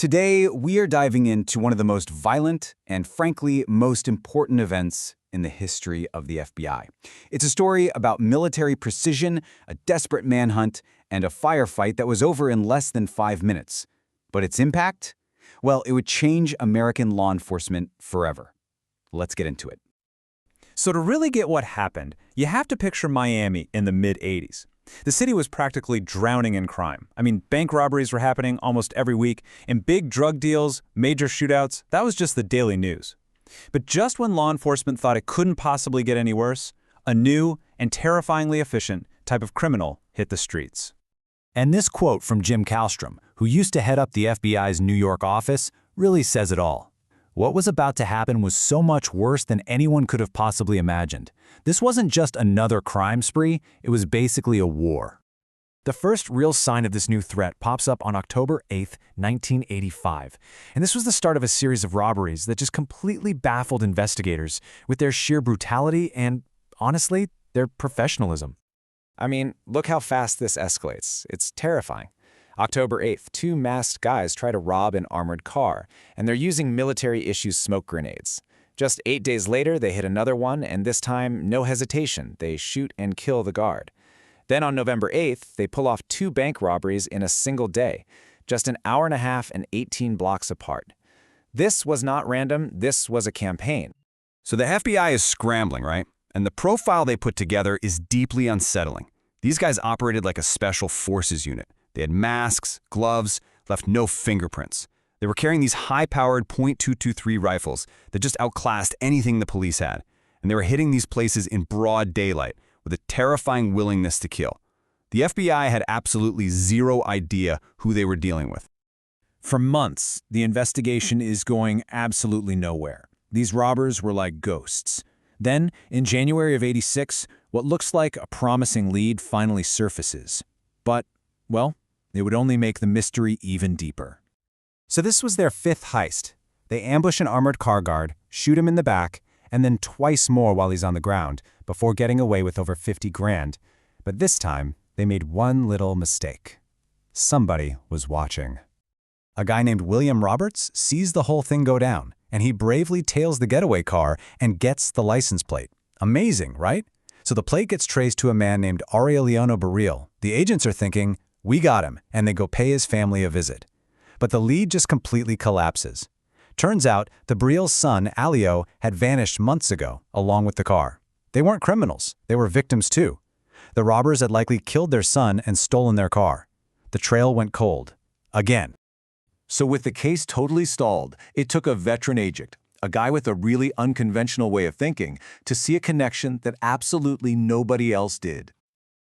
Today, we are diving into one of the most violent and, frankly, most important events in the history of the FBI. It's a story about military precision, a desperate manhunt, and a firefight that was over in less than 5 minutes. But its impact? Well, it would change American law enforcement forever. Let's get into it. So to really get what happened, you have to picture Miami in the mid-'80s. The city was practically drowning in crime. I mean, bank robberies were happening almost every week, and big drug deals, major shootouts, that was just the daily news. But just when law enforcement thought it couldn't possibly get any worse, a new and terrifyingly efficient type of criminal hit the streets. And this quote from Jim Kallstrom, who used to head up the FBI's New York office, really says it all. What was about to happen was so much worse than anyone could have possibly imagined. This wasn't just another crime spree, it was basically a war. The first real sign of this new threat pops up on October 8, 1985. And this was the start of a series of robberies that just completely baffled investigators with their sheer brutality and, honestly, their professionalism. I mean, look how fast this escalates. It's terrifying. October 8th, two masked guys try to rob an armored car, and they're using military-issue smoke grenades. Just 8 days later, they hit another one, and this time, no hesitation, they shoot and kill the guard. Then on November 8th, they pull off 2 bank robberies in a single day, just an hour and a half and 18 blocks apart. This was not random, this was a campaign. So the FBI is scrambling, right? And the profile they put together is deeply unsettling. These guys operated like a special forces unit. They had masks, gloves, left no fingerprints. They were carrying these high-powered .223 rifles that just outclassed anything the police had. And they were hitting these places in broad daylight with a terrifying willingness to kill. The FBI had absolutely zero idea who they were dealing with. For months, the investigation is going absolutely nowhere. These robbers were like ghosts. Then, in January of '86, what looks like a promising lead finally surfaces. But, well, it would only make the mystery even deeper. So this was their 5th heist. They ambush an armored car guard, shoot him in the back, and then twice more while he's on the ground, before getting away with over 50 grand. But this time, they made one little mistake. Somebody was watching. A guy named William Roberts sees the whole thing go down, and he bravely tails the getaway car and gets the license plate. Amazing, right? So the plate gets traced to a man named Aureliano Baril. The agents are thinking, we got him, and they go pay his family a visit. But the lead just completely collapses. Turns out, the Baril's son, Alio, had vanished months ago, along with the car. They weren't criminals, they were victims too. The robbers had likely killed their son and stolen their car. The trail went cold. Again. So with the case totally stalled, it took a veteran agent, a guy with a really unconventional way of thinking, to see a connection that absolutely nobody else did.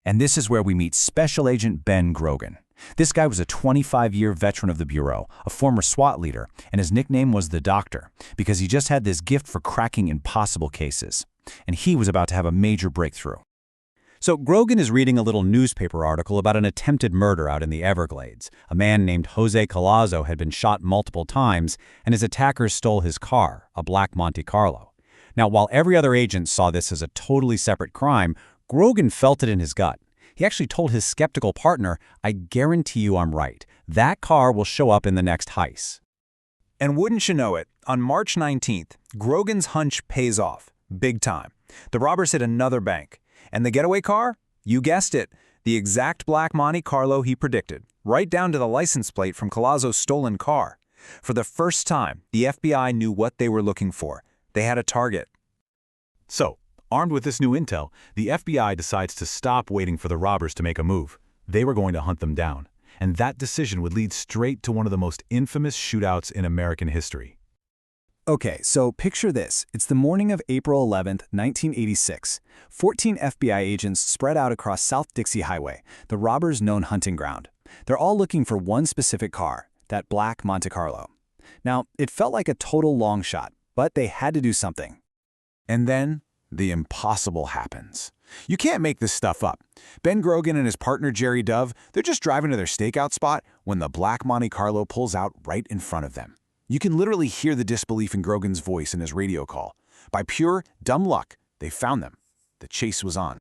And this is where we meet Special Agent Ben Grogan. This guy was a 25-year veteran of the Bureau, a former SWAT leader, and his nickname was the Doctor, because he just had this gift for cracking impossible cases. And he was about to have a major breakthrough. So Grogan is reading a little newspaper article about an attempted murder out in the Everglades. A man named Jose Collazo had been shot multiple times, and his attackers stole his car, a black Monte Carlo. Now, while every other agent saw this as a totally separate crime, Grogan felt it in his gut. He actually told his skeptical partner, I guarantee you I'm right. That car will show up in the next heist. And wouldn't you know it, on March 19th, Grogan's hunch pays off, big time. The robbers hit another bank. And the getaway car? You guessed it, the exact black Monte Carlo he predicted, right down to the license plate from Collazo's stolen car. For the first time, the FBI knew what they were looking for. They had a target. So, armed with this new intel, the FBI decides to stop waiting for the robbers to make a move. They were going to hunt them down. And that decision would lead straight to one of the most infamous shootouts in American history. Okay, so picture this. It's the morning of April 11th, 1986. 14 FBI agents spread out across South Dixie Highway, the robbers' known hunting ground. They're all looking for one specific car, that black Monte Carlo. Now, it felt like a total long shot, but they had to do something. And then, the impossible happens. You can't make this stuff up. Ben Grogan and his partner Jerry Dove, they're just driving to their stakeout spot when the black Monte Carlo pulls out right in front of them. You can literally hear the disbelief in Grogan's voice in his radio call. By pure, dumb luck, they found them. The chase was on.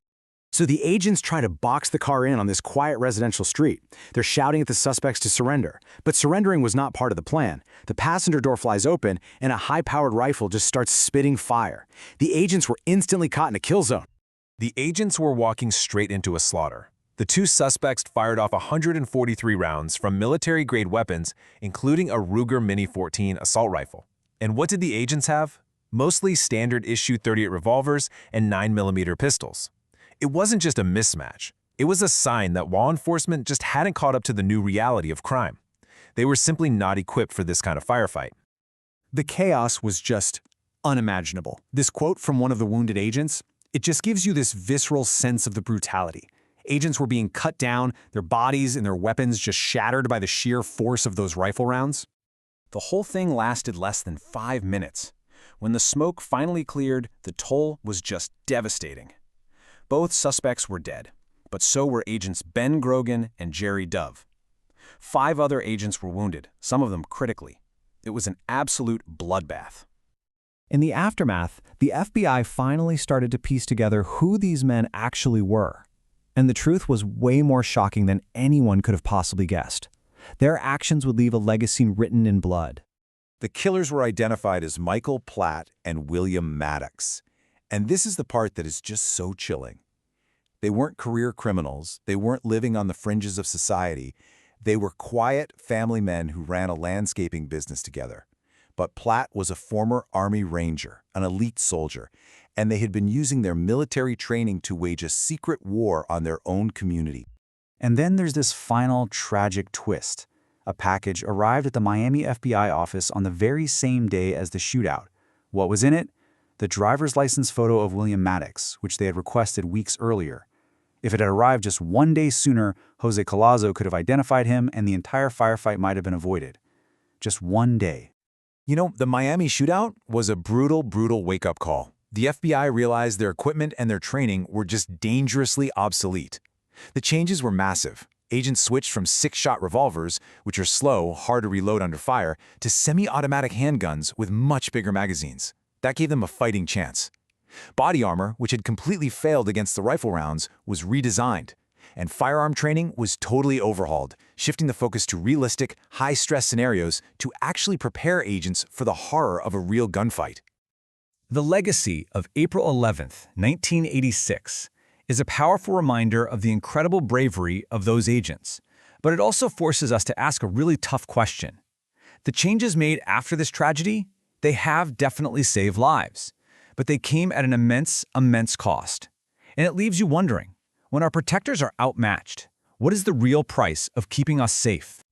So the agents try to box the car in on this quiet residential street. They're shouting at the suspects to surrender. But surrendering was not part of the plan. The passenger door flies open, and a high-powered rifle just starts spitting fire. The agents were instantly caught in a kill zone. The agents were walking straight into a slaughter. The two suspects fired off 143 rounds from military-grade weapons, including a Ruger Mini-14 assault rifle. And what did the agents have? Mostly standard-issue .38 revolvers and 9mm pistols. It wasn't just a mismatch. It was a sign that law enforcement just hadn't caught up to the new reality of crime. They were simply not equipped for this kind of firefight. The chaos was just unimaginable. This quote from one of the wounded agents, it just gives you this visceral sense of the brutality. Agents were being cut down, their bodies and their weapons just shattered by the sheer force of those rifle rounds. The whole thing lasted less than 5 minutes. When the smoke finally cleared, the toll was just devastating. Both suspects were dead, but so were agents Ben Grogan and Jerry Dove. 5 other agents were wounded, some of them critically. It was an absolute bloodbath. In the aftermath, the FBI finally started to piece together who these men actually were. And the truth was way more shocking than anyone could have possibly guessed. Their actions would leave a legacy written in blood. The killers were identified as Michael Platt and William Maddox. And this is the part that is just so chilling. They weren't career criminals. They weren't living on the fringes of society. They were quiet family men who ran a landscaping business together. But Platt was a former Army Ranger, an elite soldier, and they had been using their military training to wage a secret war on their own community. And then there's this final tragic twist. A package arrived at the Miami FBI office on the very same day as the shootout. What was in it? The driver's license photo of William Maddox, which they had requested weeks earlier. If it had arrived just 1 day sooner, Jose Collazo could have identified him and the entire firefight might have been avoided. Just 1 day. You know, the Miami shootout was a brutal, brutal wake-up call. The FBI realized their equipment and their training were just dangerously obsolete. The changes were massive. Agents switched from 6-shot revolvers, which are slow, hard to reload under fire, to semi-automatic handguns with much bigger magazines. That gave them a fighting chance. Body armor, which had completely failed against the rifle rounds, was redesigned. And firearm training was totally overhauled, shifting the focus to realistic, high-stress scenarios to actually prepare agents for the horror of a real gunfight. The legacy of April 11th, 1986 is a powerful reminder of the incredible bravery of those agents, but it also forces us to ask a really tough question. The changes made after this tragedy, they have definitely saved lives, but they came at an immense cost. And it leaves you wondering, when our protectors are outmatched, what is the real price of keeping us safe?